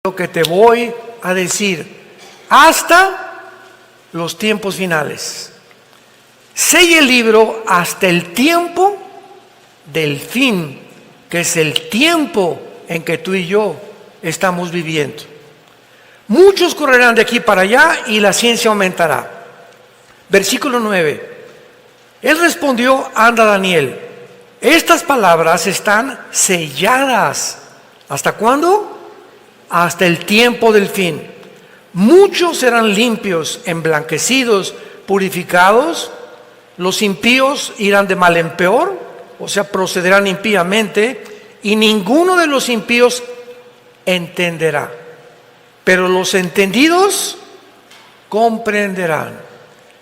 lo que te voy a decir hasta los tiempos finales. Sella el libro hasta el tiempo del fin, que es el tiempo en que tú y yo estamos viviendo. Muchos correrán de aquí para allá y la ciencia aumentará. Versículo 9. Él respondió: anda, Daniel, estas palabras están selladas. ¿Hasta cuándo? Hasta el tiempo del fin. Muchos serán limpios, emblanquecidos, purificados. Los impíos irán de mal en peor, o sea, procederán impíamente, y ninguno de los impíos entenderá. Pero los entendidos comprenderán.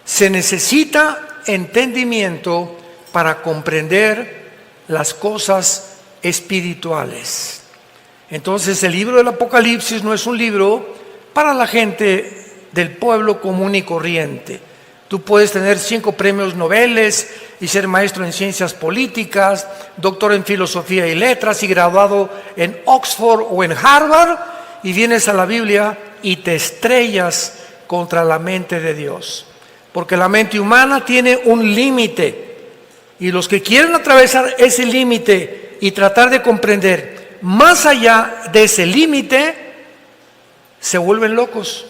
Se necesita entendimiento para comprender las cosas espirituales. Entonces, el libro del Apocalipsis no es un libro para la gente del pueblo común y corriente. Tú puedes tener 5 premios Nobel y ser maestro en ciencias políticas, doctor en filosofía y letras y graduado en Oxford o en Harvard, y vienes a la Biblia y te estrellas contra la mente de Dios. Porque la mente humana tiene un límite, y los que quieren atravesar ese límite y tratar de comprender más allá de ese límite, se vuelven locos.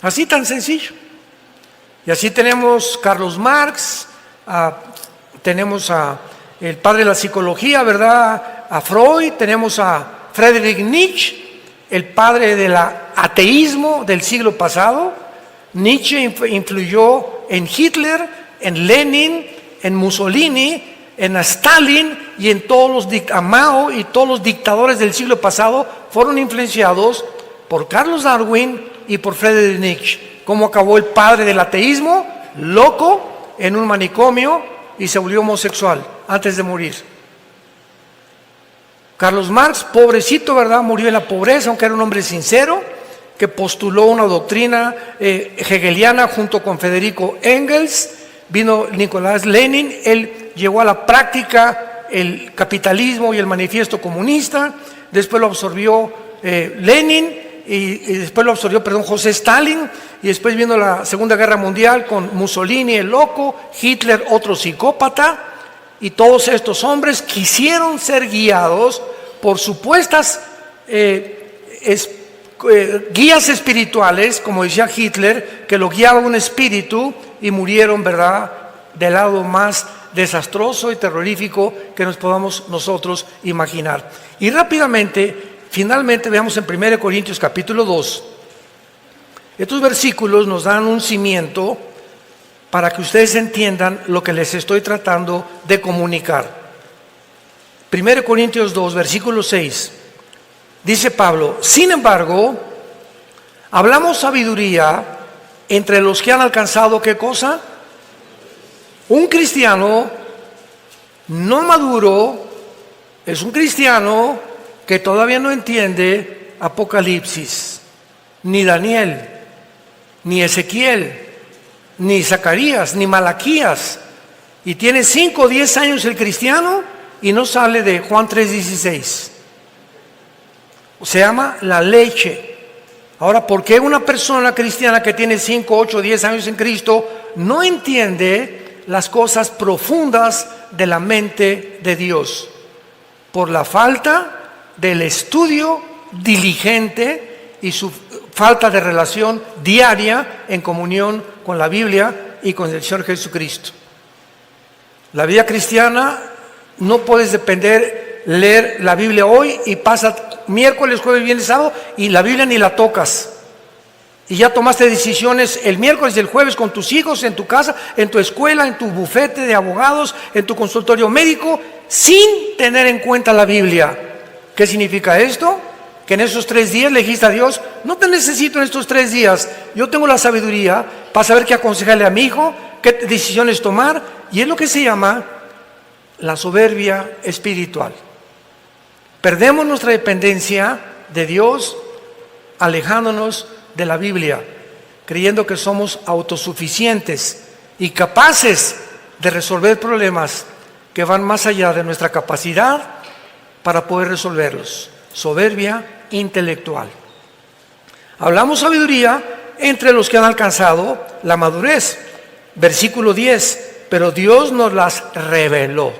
Así tan sencillo. Y así tenemos Carlos Marx, tenemos a el padre de la psicología, ¿verdad?, a Freud, tenemos a Friedrich Nietzsche, el padre del ateísmo del siglo pasado. Nietzsche influyó en Hitler, en Lenin, en Mussolini, en Stalin y en todos los Mao, y todos los dictadores del siglo pasado fueron influenciados por Carlos Darwin y por Friedrich Nietzsche. ¿Cómo acabó el padre del ateísmo? Loco, en un manicomio, y se volvió homosexual antes de morir. Carlos Marx, pobrecito, ¿verdad?, murió en la pobreza, aunque era un hombre sincero, que postuló una doctrina hegeliana junto con Federico Engels. Vino Nicolás Lenin, él llevó a la práctica el capitalismo y el manifiesto comunista. Después lo absorbió Lenin, y después lo absorbió, José Stalin, y después vino la Segunda Guerra Mundial con Mussolini, el loco, Hitler, otro psicópata, y todos estos hombres quisieron ser guiados por supuestas guías espirituales, como decía Hitler, que lo guiaba un espíritu, y murieron, ¿verdad?, del lado más desastroso y terrorífico que nos podamos nosotros imaginar. Y rápidamente, finalmente, veamos en 1 Corintios capítulo 2. Estos versículos nos dan un cimiento para que ustedes entiendan lo que les estoy tratando de comunicar. 1 Corintios 2, versículo 6. Dice Pablo: sin embargo, hablamos sabiduría entre los que han alcanzado, ¿qué cosa? Un cristiano no maduro es un cristiano que todavía no entiende Apocalipsis, ni Daniel, ni Ezequiel, ni Zacarías, ni Malaquías, y tiene 5 o 10 años el cristiano y no sale de Juan 3:16. Se llama la leche. Ahora, ¿por qué una persona cristiana que tiene 5, 8, 10 años en Cristo no entiende las cosas profundas de la mente de Dios? Por la falta del estudio diligente y su falta de relación diaria en comunión con la Biblia y con el Señor Jesucristo. La vida cristiana no puedes leer la Biblia hoy y pasa miércoles, jueves, viernes, sábado y la Biblia ni la tocas. Y ya tomaste decisiones el miércoles y el jueves con tus hijos, en tu casa, en tu escuela, en tu bufete de abogados, en tu consultorio médico, sin tener en cuenta la Biblia. ¿Qué significa esto? Que en esos 3 días le dijiste a Dios: no te necesito en estos 3 días, yo tengo la sabiduría para saber qué aconsejarle a mi hijo, qué decisiones tomar. Y es lo que se llama la soberbia espiritual. Perdemos nuestra dependencia de Dios alejándonos de la Biblia, creyendo que somos autosuficientes y capaces de resolver problemas que van más allá de nuestra capacidad para poder resolverlos. Soberbia intelectual. Hablamos sabiduría entre los que han alcanzado la madurez. Versículo 10, pero Dios nos las reveló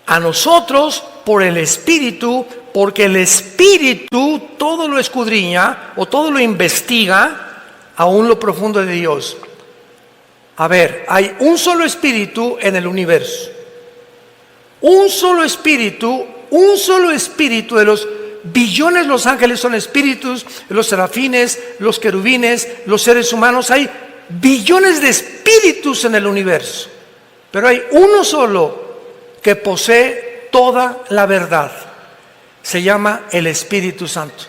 a nosotros por el Espíritu, porque el Espíritu todo lo escudriña o todo lo investiga, aún lo profundo de Dios. A ver, hay un solo Espíritu en el universo. Un solo Espíritu de los billones, los ángeles son espíritus, los serafines, los querubines, los seres humanos. Hay billones de espíritus en el universo, pero hay uno solo que posee toda la verdad. Se llama el Espíritu Santo.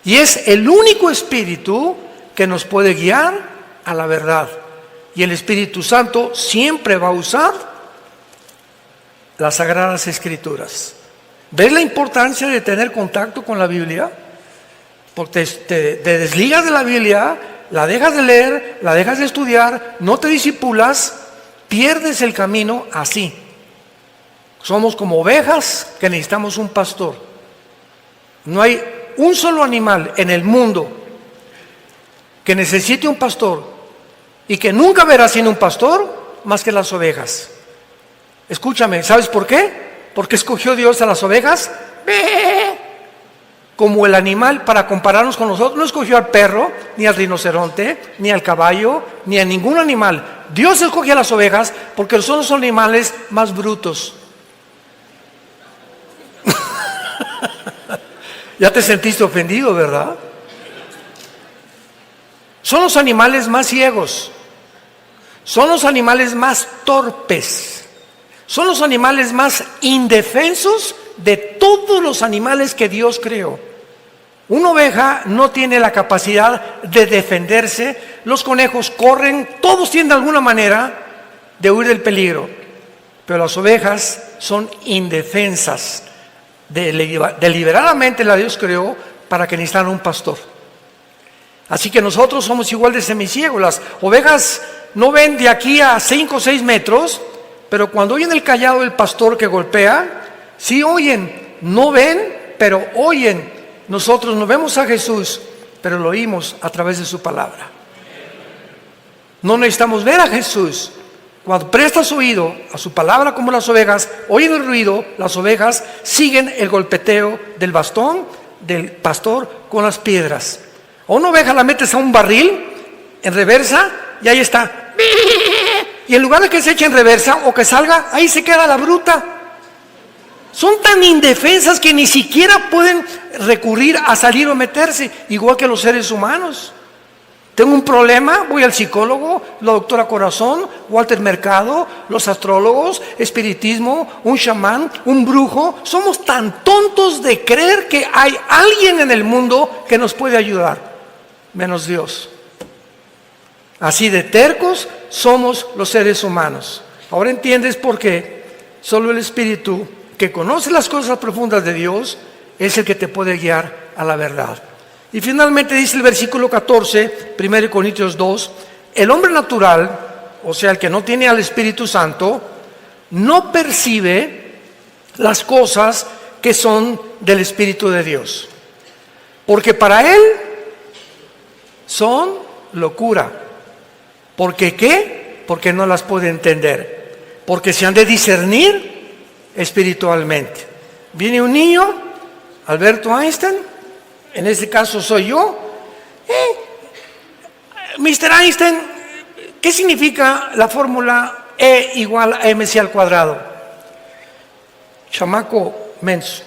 Y es el único espíritu que nos puede guiar a la verdad. Y el Espíritu Santo siempre va a usar las Sagradas Escrituras. ¿Ves la importancia de tener contacto con la Biblia? Porque te desligas de la Biblia, la dejas de leer, la dejas de estudiar, no te discipulas, pierdes el camino así. Somos como ovejas que necesitamos un pastor. No hay un solo animal en el mundo que necesite un pastor y que nunca verá sin un pastor más que las ovejas. Escúchame, ¿sabes por qué? Porque escogió Dios a las ovejas como el animal para compararnos con nosotros. No escogió al perro, ni al rinoceronte, ni al caballo, ni a ningún animal. Dios escogió a las ovejas porque son los animales más brutos. Ya te sentiste ofendido, ¿verdad? Son los animales más ciegos. Son los animales más torpes. Son los animales más indefensos de todos los animales que Dios creó. Una oveja no tiene la capacidad de defenderse. Los conejos corren, todos tienen de alguna manera de huir del peligro. Pero las ovejas son indefensas. Deliberadamente la Dios creó para que necesitaran un pastor. Así que nosotros somos igual de semiciegos. Las ovejas no ven de aquí a 5 o 6 metros, pero cuando oyen el cayado del pastor que golpea, sí oyen, no ven, pero oyen. Nosotros no vemos a Jesús, pero lo oímos a través de su palabra. No necesitamos ver a Jesús. Cuando prestas oído a su palabra como las ovejas, oyen el ruido, las ovejas siguen el golpeteo del bastón del pastor con las piedras. A una oveja la metes a un barril en reversa y ahí está. Y en lugar de que se eche en reversa o que salga, ahí se queda la bruta. Son tan indefensas que ni siquiera pueden recurrir a salir o meterse, igual que los seres humanos. Tengo un problema, voy al psicólogo, la doctora Corazón, Walter Mercado, los astrólogos, espiritismo, un chamán, un brujo. Somos tan tontos de creer que hay alguien en el mundo que nos puede ayudar, menos Dios. Así de tercos somos los seres humanos. Ahora entiendes por qué solo el Espíritu que conoce las cosas profundas de Dios es el que te puede guiar a la verdad. Y finalmente dice el versículo 14, 1 Corintios 2, el hombre natural, o sea, el que no tiene al Espíritu Santo, no percibe las cosas que son del Espíritu de Dios. Porque para él son locura. ¿Por qué qué? Porque no las puede entender. Porque se han de discernir espiritualmente. Viene un niño, Alberto Einstein, en este caso soy yo. Mr. Einstein, ¿qué significa la fórmula E igual a mc al cuadrado? Chamaco menso,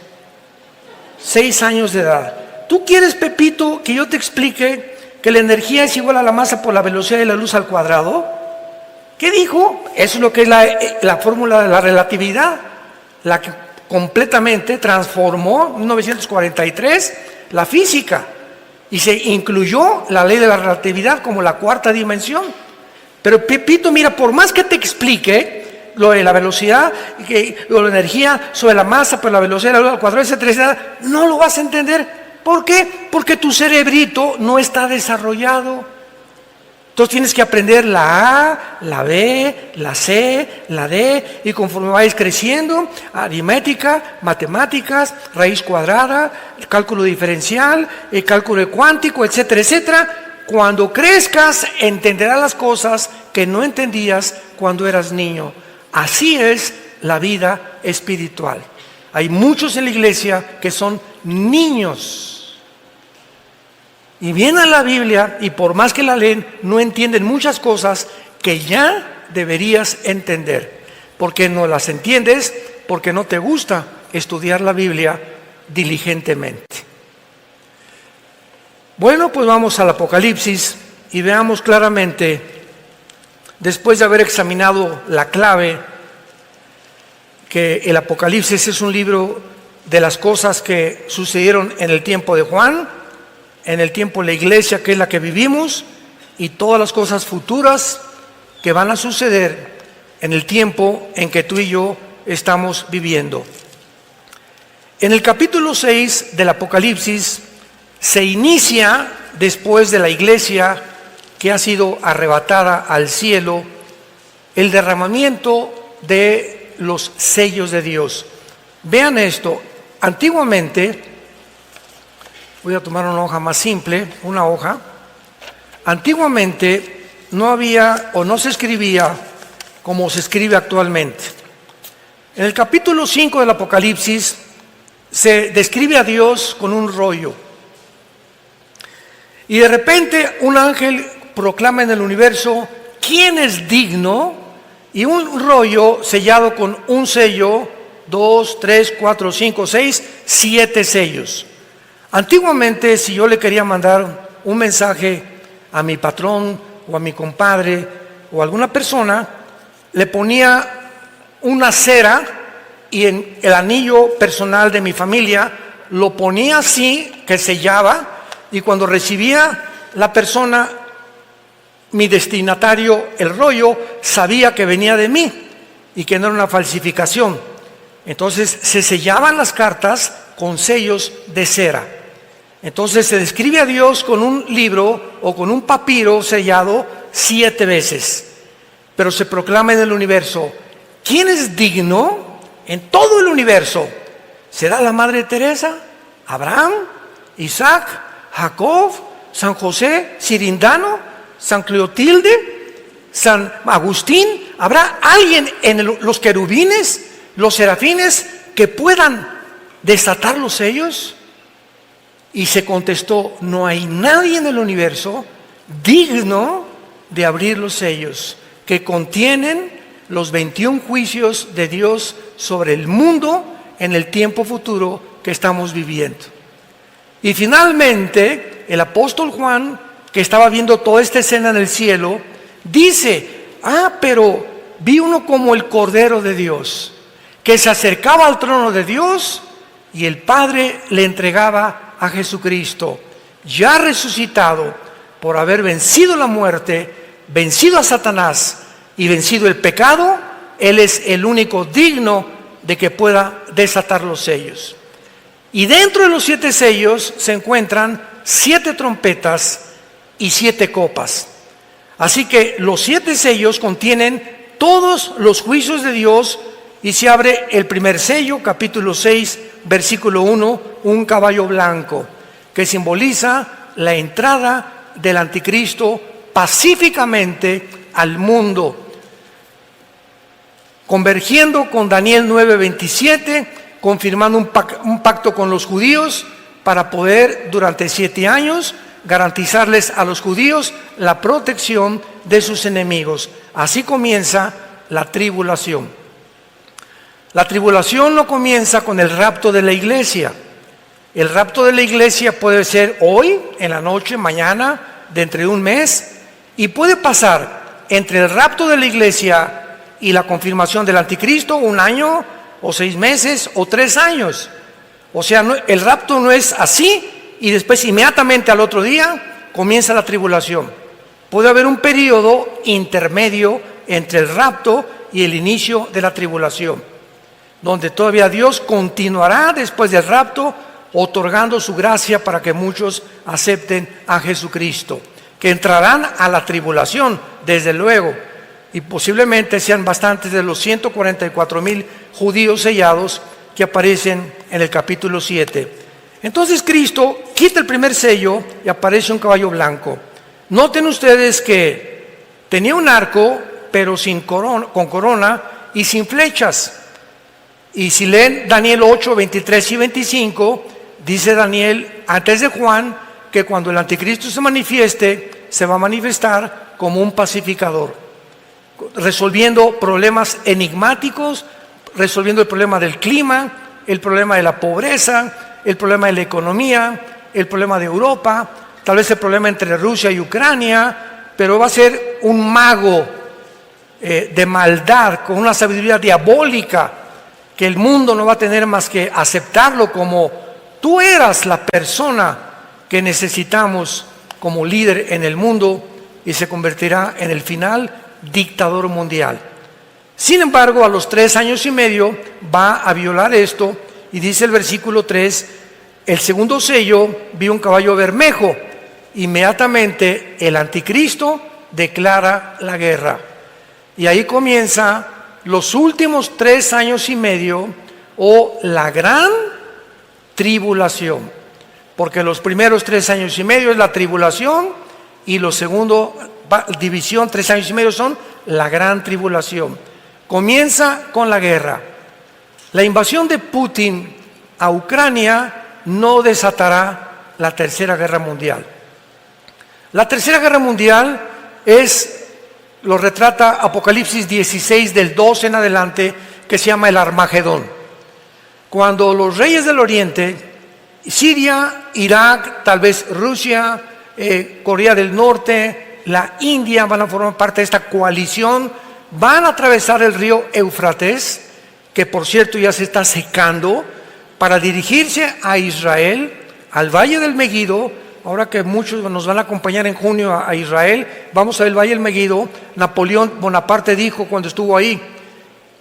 6 años de edad. ¿Tú quieres, Pepito, que yo te explique que la energía es igual a la masa por la velocidad de la luz al cuadrado? ¿Qué dijo? Eso es lo que es la fórmula de la relatividad, la que completamente transformó en 1943 la física y se incluyó la ley de la relatividad como la 4ª dimensión. Pero Pepito, mira, por más que te explique lo de la velocidad, lo de la energía sobre la masa por la velocidad de la luz al cuadrado, etcétera, no lo vas a entender. ¿Por qué? Porque tu cerebrito no está desarrollado. Entonces tienes que aprender la A, la B, la C, la D, y conforme vayas creciendo, aritmética, matemáticas, raíz cuadrada, cálculo diferencial, el cálculo cuántico, etcétera, etcétera. Cuando crezcas, entenderás las cosas que no entendías cuando eras niño. Así es la vida espiritual. Hay muchos en la iglesia que son niños. Y vienen a la Biblia y por más que la leen, no entienden muchas cosas que ya deberías entender. Porque no las entiendes, porque no te gusta estudiar la Biblia diligentemente. Bueno, pues vamos al Apocalipsis y veamos claramente, después de haber examinado la clave, que el Apocalipsis es un libro de las cosas que sucedieron en el tiempo de Juan, en el tiempo de la iglesia que es la que vivimos, y todas las cosas futuras que van a suceder en el tiempo en que tú y yo estamos viviendo. En el capítulo 6 del Apocalipsis se inicia, después de la iglesia que ha sido arrebatada al cielo, el derramamiento de los sellos de Dios. Vean esto, antiguamente, voy a tomar una hoja más simple, una hoja. Antiguamente no había o no se escribía como se escribe actualmente. En el capítulo 5 del Apocalipsis se describe a Dios con un rollo. Y de repente un ángel proclama en el universo, ¿quién es digno? Y un rollo sellado con un sello, 2, 3, 4, 5, 6, 7 sellos. Antiguamente, si yo le quería mandar un mensaje a mi patrón o a mi compadre o a alguna persona, le ponía una cera y en el anillo personal de mi familia lo ponía así, que sellaba, y cuando recibía la persona, mi destinatario, el rollo, sabía que venía de mí y que no era una falsificación. Entonces se sellaban las cartas con sellos de cera. Entonces se describe a Dios con un libro o con un papiro sellado 7 veces. Pero se proclama en el universo, ¿quién es digno en todo el universo? ¿Será la Madre Teresa? ¿Abraham? ¿Isaac? ¿Jacob? ¿San José? ¿Cirindano? ¿San Cleotilde? ¿San Agustín? ¿Habrá alguien en los querubines, los serafines, que puedan desatar los sellos? Y se contestó, no hay nadie en el universo digno de abrir los sellos que contienen los 21 juicios de Dios sobre el mundo en el tiempo futuro que estamos viviendo. Y finalmente, el apóstol Juan, que estaba viendo toda esta escena en el cielo, dice, pero vi uno como el Cordero de Dios, que se acercaba al trono de Dios y el Padre le entregaba a Jesucristo, ya resucitado por haber vencido la muerte, vencido a Satanás y vencido el pecado. Él es el único digno de que pueda desatar los sellos. Y dentro de los 7 sellos se encuentran 7 trompetas y 7 copas. Así que los 7 sellos contienen todos los juicios de Dios. Y se abre el primer sello, capítulo 6, versículo 1, un caballo blanco, que simboliza la entrada del anticristo pacíficamente al mundo, convergiendo con Daniel 9:27, confirmando un pacto con los judíos para poder durante 7 años garantizarles a los judíos la protección de sus enemigos. Así comienza la tribulación. La tribulación no comienza con el rapto de la iglesia. El rapto de la iglesia puede ser hoy, en la noche, mañana, dentro de un mes, y puede pasar entre el rapto de la iglesia y la confirmación del anticristo 1 año, o 6 meses, o 3 años. O sea, el rapto no es así, y después inmediatamente al otro día comienza la tribulación. Puede haber un periodo intermedio entre el rapto y el inicio de la tribulación, donde todavía Dios continuará después del rapto, otorgando su gracia para que muchos acepten a Jesucristo, que entrarán a la tribulación, desde luego, y posiblemente sean bastantes de los 144,000 judíos sellados que aparecen en el capítulo 7. Entonces Cristo quita el primer sello y aparece un caballo blanco. Noten ustedes que tenía un arco, pero con corona y sin flechas. Y si leen Daniel 8, 23 y 25, dice Daniel antes de Juan que cuando el anticristo se manifieste, se va a manifestar como un pacificador, resolviendo problemas enigmáticos, resolviendo el problema del clima, el problema de la pobreza, el problema de la economía, el problema de Europa, tal vez el problema entre Rusia y Ucrania, pero va a ser un mago de maldad, con una sabiduría diabólica, que el mundo no va a tener más que aceptarlo como tú eras la persona que necesitamos como líder en el mundo, y se convertirá en el final dictador mundial. Sin embargo, a los 3 años y medio va a violar esto, y dice el versículo 3, el segundo sello, vi un caballo bermejo. Inmediatamente el anticristo declara la guerra. Y ahí comienza los últimos 3 años y medio, o la gran tribulación. Porque los primeros 3 años y medio es la tribulación, y los segundos, división, 3 años y medio son la gran tribulación. Comienza con la guerra. La invasión de Putin a Ucrania no desatará la Tercera Guerra Mundial. La Tercera Guerra Mundial lo retrata Apocalipsis 16 del 2 en adelante, que se llama el Armagedón. Cuando los reyes del Oriente, Siria, Irak, tal vez Rusia, Corea del Norte, la India, van a formar parte de esta coalición, van a atravesar el río Éufrates, que por cierto ya se está secando, para dirigirse a Israel, al Valle del Megido. Ahora que muchos nos van a acompañar en junio a Israel, vamos a ver el Valle del Megido. Napoleón Bonaparte dijo cuando estuvo ahí,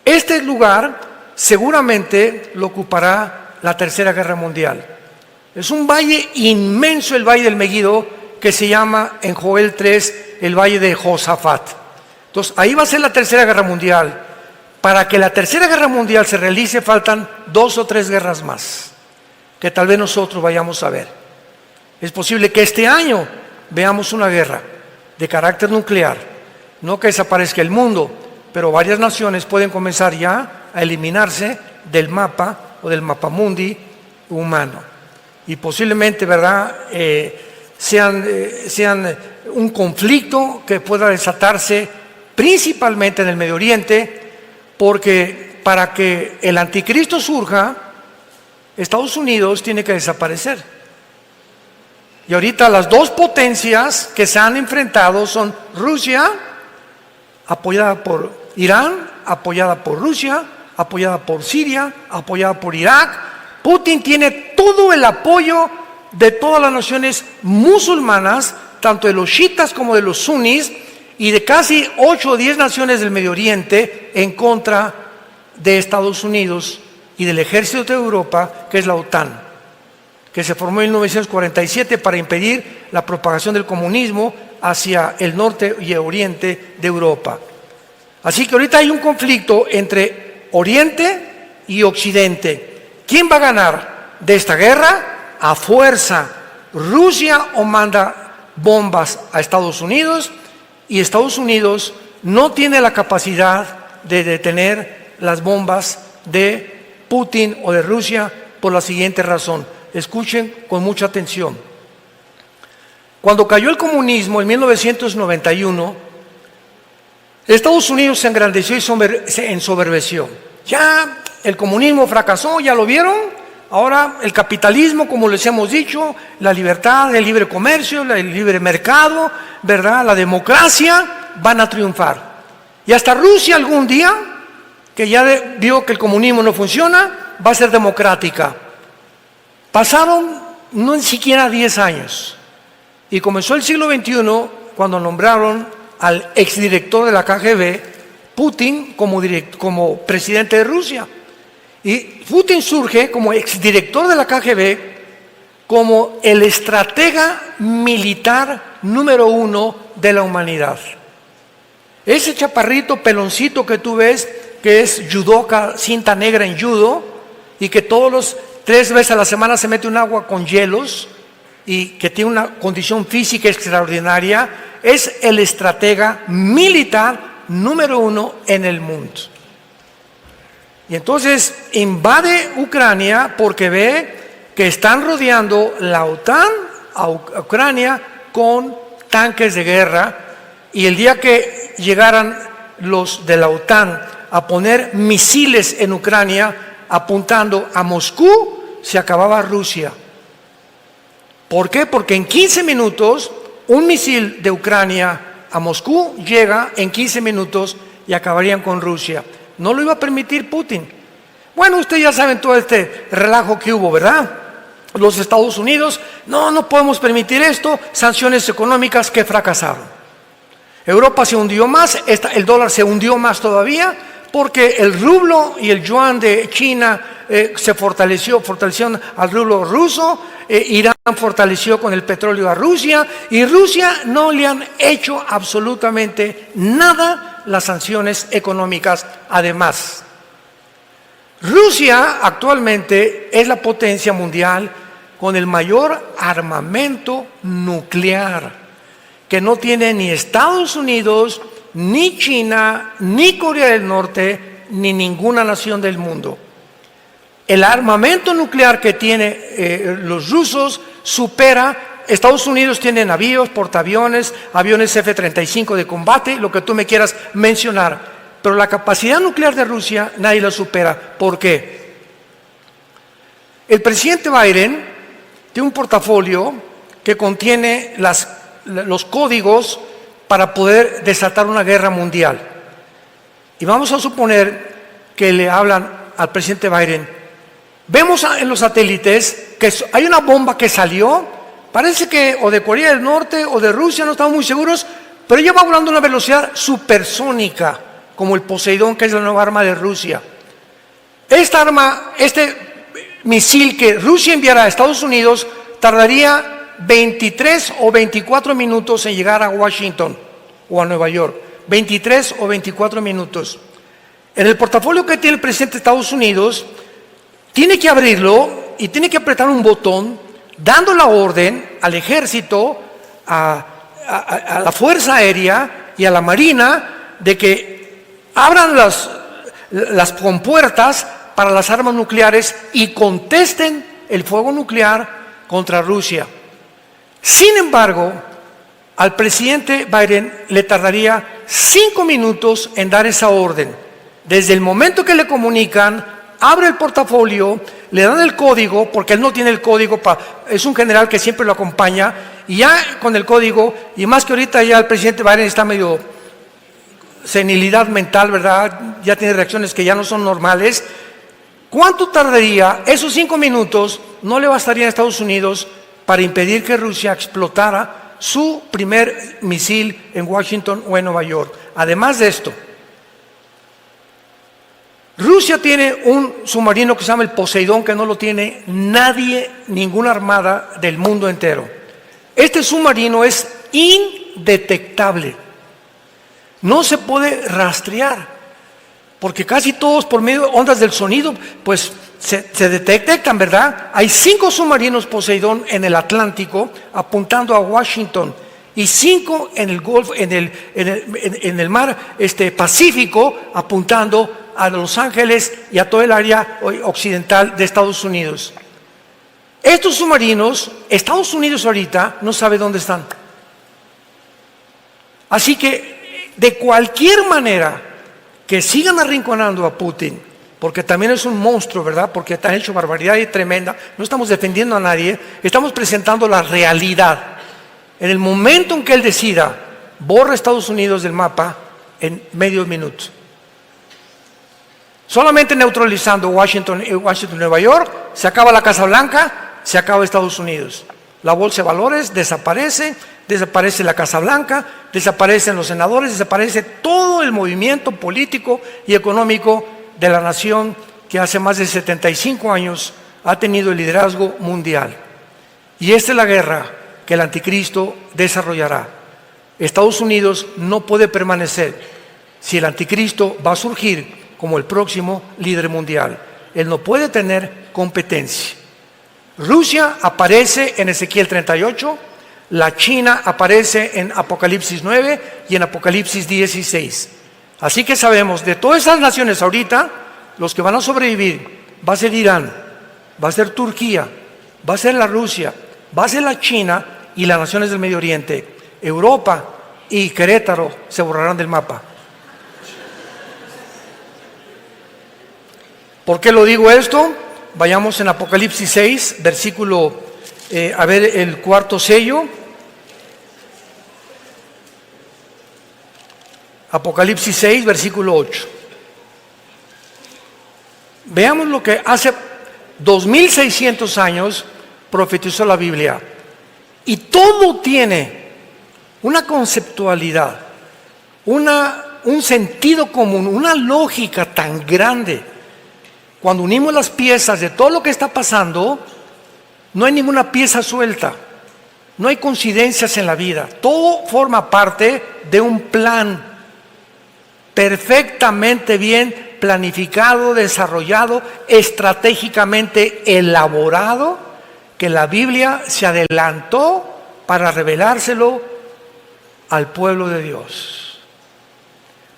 este lugar seguramente lo ocupará la Tercera Guerra Mundial. Es un valle inmenso, el Valle del Megido, que se llama en Joel 3 el Valle de Josafat. Entonces ahí va a ser la Tercera Guerra Mundial. Para que la Tercera Guerra Mundial se realice faltan 2 o 3 guerras más, que tal vez nosotros vayamos a ver. Es posible que este año veamos una guerra de carácter nuclear, no que desaparezca el mundo, pero varias naciones pueden comenzar ya a eliminarse del mapa o del mapamundi humano. Y posiblemente, ¿verdad?, sean un conflicto que pueda desatarse principalmente en el Medio Oriente, porque para que el anticristo surja, Estados Unidos tiene que desaparecer. Y ahorita las 2 potencias que se han enfrentado son Rusia, apoyada por Irán, apoyada por Rusia, apoyada por Siria, apoyada por Irak. Putin tiene todo el apoyo de todas las naciones musulmanas, tanto de los chiitas como de los sunnis, y de casi 8 o 10 naciones del Medio Oriente en contra de Estados Unidos y del ejército de Europa, que es la OTAN, que se formó en 1947 para impedir la propagación del comunismo hacia el norte y el oriente de Europa. Así que ahorita hay un conflicto entre Oriente y Occidente. ¿Quién va a ganar de esta guerra? A fuerza, Rusia o manda bombas a Estados Unidos, y Estados Unidos no tiene la capacidad de detener las bombas de Putin o de Rusia por la siguiente razón. Escuchen con mucha atención. Cuando cayó el comunismo en 1991, Estados Unidos se engrandeció y se ensoberbeció. Ya el comunismo fracasó, ¿ya lo vieron? Ahora el capitalismo, como les hemos dicho, la libertad, el libre comercio, el libre mercado, ¿verdad?, la democracia, van a triunfar. Y hasta Rusia algún día, que ya vio que el comunismo no funciona, va a ser democrática. Pasaron no ni siquiera 10 años y comenzó el siglo XXI cuando nombraron al exdirector de la KGB, Putin, como presidente de Rusia. Y Putin surge como exdirector de la KGB como el estratega militar número 1 de la humanidad. Ese chaparrito peloncito que tú ves, que es judoka, cinta negra en judo, y que todos los 3 veces a la semana se mete un agua con hielos, y que tiene una condición física extraordinaria, es el estratega militar número 1 en el mundo. Y entonces invade Ucrania porque ve que están rodeando la OTAN a Ucrania con tanques de guerra, y el día que llegaran los de la OTAN a poner misiles en Ucrania apuntando a Moscú, se acababa Rusia. ¿Por qué? Porque en 15 minutos un misil de Ucrania a Moscú llega en 15 minutos y acabarían con Rusia. No lo iba a permitir Putin. Bueno, ustedes ya saben todo este relajo que hubo, ¿verdad? Los Estados Unidos, no podemos permitir esto, sanciones económicas que fracasaron. Europa se hundió más, el dólar se hundió más todavía, porque el rublo y el yuan de China se fortalecieron al rublo ruso, Irán fortaleció con el petróleo a Rusia, y Rusia no le han hecho absolutamente nada las sanciones económicas. Además, Rusia actualmente es la potencia mundial con el mayor armamento nuclear, que no tiene ni Estados Unidos, ni China, ni Corea del Norte, ni ninguna nación del mundo. El armamento nuclear que tienen los rusos supera. Estados Unidos tiene navíos, portaaviones, aviones F-35 de combate, lo que tú me quieras mencionar. Pero la capacidad nuclear de Rusia nadie la supera. ¿Por qué? El presidente Biden tiene un portafolio que contiene los códigos para poder desatar una guerra mundial. Y vamos a suponer que le hablan al presidente Biden. Vemos en los satélites que hay una bomba que salió, parece que o de Corea del Norte o de Rusia, no estamos muy seguros, pero ella va volando a una velocidad supersónica, como el Poseidón, que es la nueva arma de Rusia. Este misil que Rusia enviará a Estados Unidos tardaría 23 o 24 minutos en llegar a Washington o a Nueva York. 23 o 24 minutos. En el portafolio que tiene el presidente de Estados Unidos, tiene que abrirlo y tiene que apretar un botón, dando la orden al ejército, a la Fuerza Aérea y a la Marina de que abran las compuertas para las armas nucleares y contesten el fuego nuclear contra Rusia. Sin embargo, al presidente Biden le tardaría 5 minutos en dar esa orden. Desde el momento que le comunican, abre el portafolio, le dan el código, porque él no tiene el código, es un general que siempre lo acompaña, y ya con el código, y más que ahorita ya el presidente Biden está medio senilidad mental, ¿verdad? Ya tiene reacciones que ya no son normales. ¿Cuánto tardaría? Esos 5 minutos no le bastarían a Estados Unidos para impedir que Rusia explotara su primer misil en Washington o en Nueva York. Además de esto, Rusia tiene un submarino que se llama el Poseidón, que no lo tiene nadie, ninguna armada del mundo entero. Este submarino es indetectable, no se puede rastrear, porque casi todos por medio de ondas del sonido, pues se detectan, ¿verdad? Hay 5 submarinos Poseidón en el Atlántico apuntando a Washington y 5 en el Golfo, en el mar Pacífico apuntando a Los Ángeles y a todo el área occidental de Estados Unidos. Estos submarinos, Estados Unidos ahorita no sabe dónde están. Así que de cualquier manera que sigan arrinconando a Putin, porque también es un monstruo, ¿verdad? Porque han hecho barbaridad y tremenda. No estamos defendiendo a nadie, estamos presentando la realidad. En el momento en que él decida, borra a Estados Unidos del mapa en medio minuto. Solamente neutralizando Washington y Nueva York, se acaba la Casa Blanca, se acaba Estados Unidos. La bolsa de valores desaparece, desaparece la Casa Blanca, desaparecen los senadores, desaparece todo el movimiento político y económico de la nación que hace más de 75 años ha tenido el liderazgo mundial. Y esta es la guerra que el anticristo desarrollará. Estados Unidos no puede permanecer si el anticristo va a surgir como el próximo líder mundial. Él no puede tener competencia. Rusia aparece en Ezequiel 38, la China aparece en Apocalipsis 9 y en Apocalipsis 16. Así que sabemos, de todas esas naciones ahorita, los que van a sobrevivir va a ser Irán, va a ser Turquía, va a ser la Rusia, va a ser la China y las naciones del Medio Oriente. Europa y Querétaro se borrarán del mapa. ¿Por qué lo digo esto? Vayamos en Apocalipsis 6, versículo, a ver el cuarto sello. Apocalipsis 6, versículo 8. Veamos lo que hace 2600 años profetizó la Biblia. Y todo tiene una conceptualidad, un sentido común, una lógica tan grande. Cuando unimos las piezas de todo lo que está pasando, no hay ninguna pieza suelta, no hay coincidencias en la vida. Todo forma parte de un plan perfectamente bien planificado, desarrollado, estratégicamente elaborado, que la Biblia se adelantó para revelárselo al pueblo de Dios.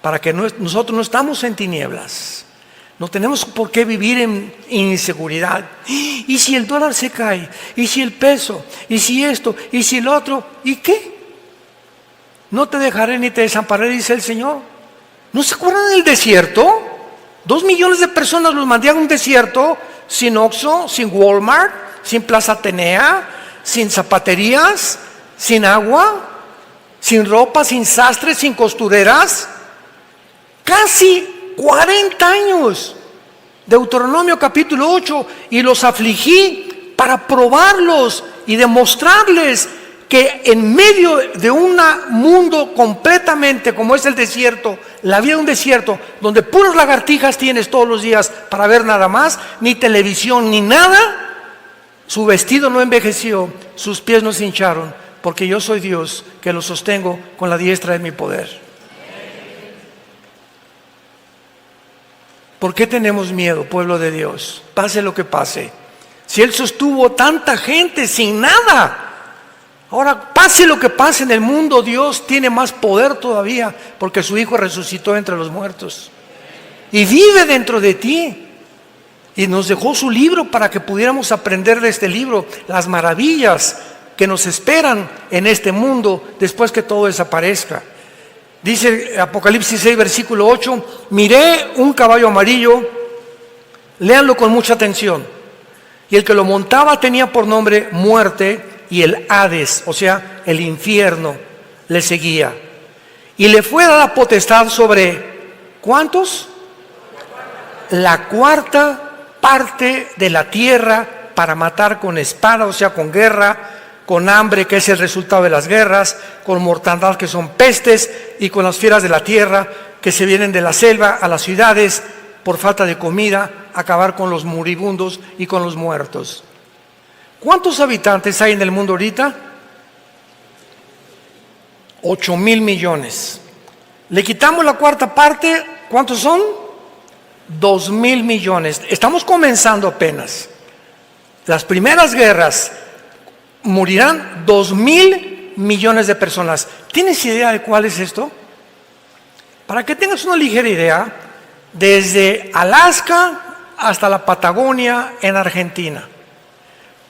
Para que nosotros no estamos en tinieblas. No tenemos por qué vivir en inseguridad. ¿Y si el dólar se cae? ¿Y si el peso? ¿Y si esto? ¿Y si el otro? ¿Y qué? No te dejaré ni te desampararé, dice el Señor. ¿No se acuerdan del desierto? 2 millones de personas los mandé a un desierto, sin Oxxo, sin Walmart, sin Plaza Atenea, sin zapaterías, sin agua, sin ropa, sin sastres, sin costureras. Casi 40 años, Deuteronomio capítulo 8, y los afligí para probarlos y demostrarles que en medio de un mundo completamente como es el desierto, la vida de un desierto, donde puras lagartijas tienes todos los días para ver nada más, ni televisión ni nada, su vestido no envejeció, sus pies no se hincharon, porque yo soy Dios que los sostengo con la diestra de mi poder. ¿Por qué tenemos miedo, pueblo de Dios? Pase lo que pase. Si Él sostuvo tanta gente sin nada, ahora pase lo que pase en el mundo, Dios tiene más poder todavía, porque su Hijo resucitó entre los muertos y vive dentro de ti. Y nos dejó su libro para que pudiéramos aprender de este libro las maravillas que nos esperan en este mundo después que todo desaparezca. Dice Apocalipsis 6, versículo 8, miré un caballo amarillo, léanlo con mucha atención, y el que lo montaba tenía por nombre Muerte, y el Hades, o sea, el infierno, le seguía. Y le fue dada potestad sobre, ¿cuántos? La cuarta parte de la tierra para matar con espada, o sea, con guerra, con hambre, que es el resultado de las guerras, con mortandad, que son pestes, y con las fieras de la tierra, que se vienen de la selva a las ciudades por falta de comida, acabar con los moribundos y con los muertos. ¿Cuántos habitantes hay en el mundo ahorita? 8,000 millones. Le quitamos la cuarta parte, ¿cuántos son? 2,000 millones. Estamos comenzando apenas. Las primeras guerras morirán 2,000 millones de personas. ¿Tienes idea de cuál es esto? Para que tengas una ligera idea, desde Alaska hasta la Patagonia en Argentina,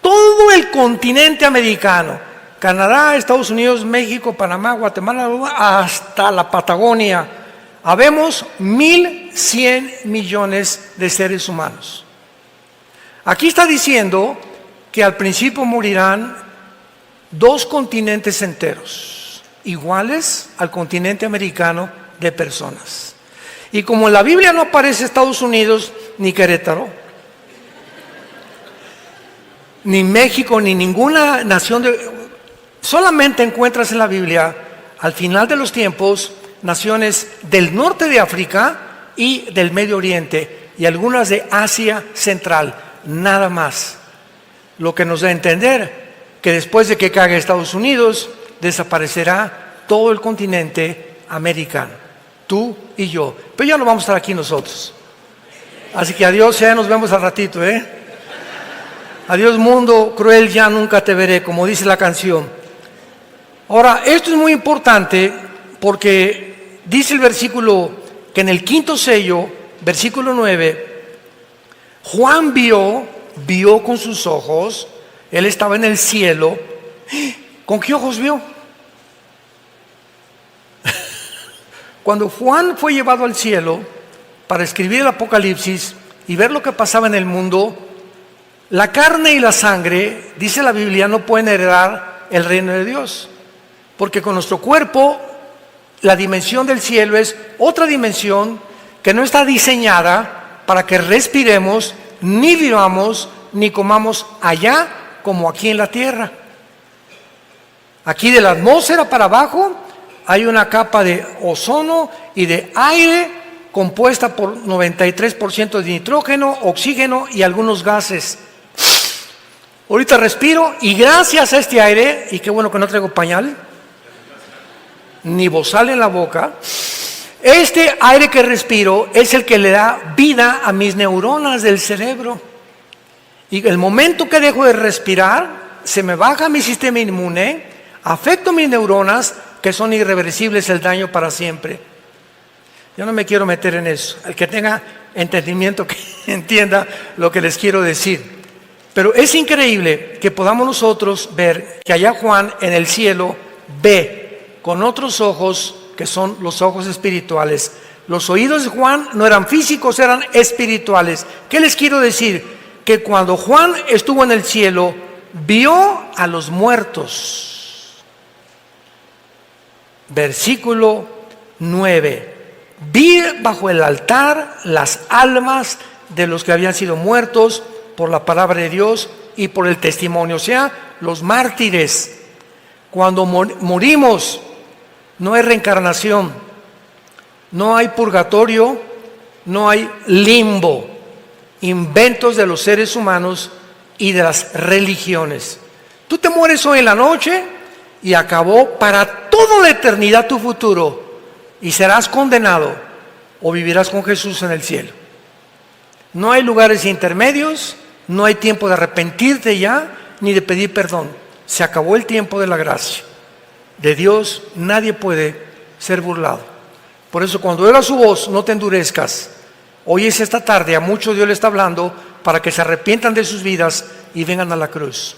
todo el continente americano, Canadá, Estados Unidos, México, Panamá, Guatemala, hasta la Patagonia, habemos 1,100 millones de seres humanos. Aquí está diciendo que al principio morirán 2 continentes enteros, iguales al continente americano de personas. Y como en la Biblia no aparece Estados Unidos ni Querétaro, ni México, ni ninguna nación, solamente encuentras en la Biblia, al final de los tiempos, naciones del norte de África y del Medio Oriente, y algunas de Asia Central, nada más. Lo que nos da a entender que después de que caiga Estados Unidos, desaparecerá todo el continente americano, tú y yo. Pero ya no vamos a estar aquí nosotros. Así que adiós, ya nos vemos al ratito, Adiós mundo cruel, ya nunca te veré, como dice la canción. Ahora, esto es muy importante porque dice el versículo que en el quinto sello, versículo 9, Juan vio con sus ojos, él estaba en el cielo. ¿Con qué ojos vio? Cuando Juan fue llevado al cielo para escribir el Apocalipsis y ver lo que pasaba en el mundo, la carne y la sangre, dice la Biblia, no pueden heredar el reino de Dios, porque con nuestro cuerpo la dimensión del cielo es otra dimensión que no está diseñada para que respiremos, ni vivamos, ni comamos allá como aquí en la tierra. Aquí de la atmósfera para abajo hay una capa de ozono y de aire compuesta por 93% de nitrógeno, oxígeno y algunos gases. Ahorita respiro y gracias a este aire, y qué bueno que no traigo pañal, ni bozal en la boca, este aire que respiro es el que le da vida a mis neuronas del cerebro. Y el momento que dejo de respirar, se me baja mi sistema inmune, afecto mis neuronas, que son irreversibles, el daño para siempre. Yo no me quiero meter en eso. El que tenga entendimiento, que entienda lo que les quiero decir. Pero es increíble que podamos nosotros ver que allá Juan en el cielo ve con otros ojos, que son los ojos espirituales. Los oídos de Juan no eran físicos, eran espirituales. ¿Qué les quiero decir? Que cuando Juan estuvo en el cielo, vio a los muertos. Versículo 9. Vi bajo el altar las almas de los que habían sido muertos por la palabra de Dios y por el testimonio, o sea, los mártires. Cuando morimos, no hay reencarnación, no hay purgatorio, no hay limbo, inventos de los seres humanos y de las religiones. Tú te mueres hoy en la noche y acabó para toda la eternidad tu futuro y serás condenado o vivirás con Jesús en el cielo. No hay lugares intermedios, no hay tiempo de arrepentirte ya ni de pedir perdón. Se acabó el tiempo de la gracia. De Dios nadie puede ser burlado. Por eso cuando oigas su voz, no te endurezcas. Hoy es esta tarde, a muchos Dios le está hablando para que se arrepientan de sus vidas y vengan a la cruz.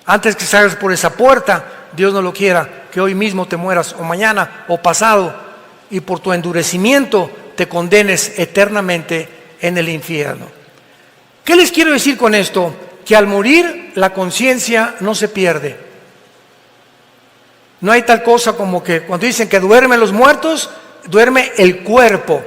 Antes que salgas por esa puerta, Dios no lo quiera, que hoy mismo te mueras, o mañana, o pasado, y por tu endurecimiento te condenes eternamente en el infierno. ¿Qué les quiero decir con esto? Que al morir la conciencia no se pierde. No hay tal cosa como que cuando dicen que duermen los muertos, duerme el cuerpo.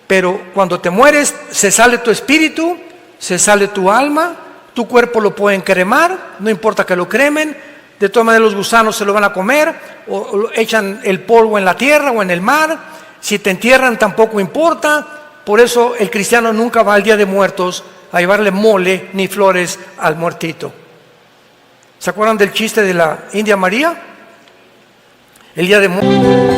Pero cuando te mueres, se sale tu espíritu, se sale tu alma, tu cuerpo lo pueden cremar, no importa que lo cremen, de todas maneras los gusanos se lo van a comer, o echan el polvo en la tierra o en el mar, si te entierran tampoco importa. Por eso el cristiano nunca va al Día de Muertos a llevarle mole ni flores al muertito. ¿Se acuerdan del chiste de la India María? El Día de Muertos.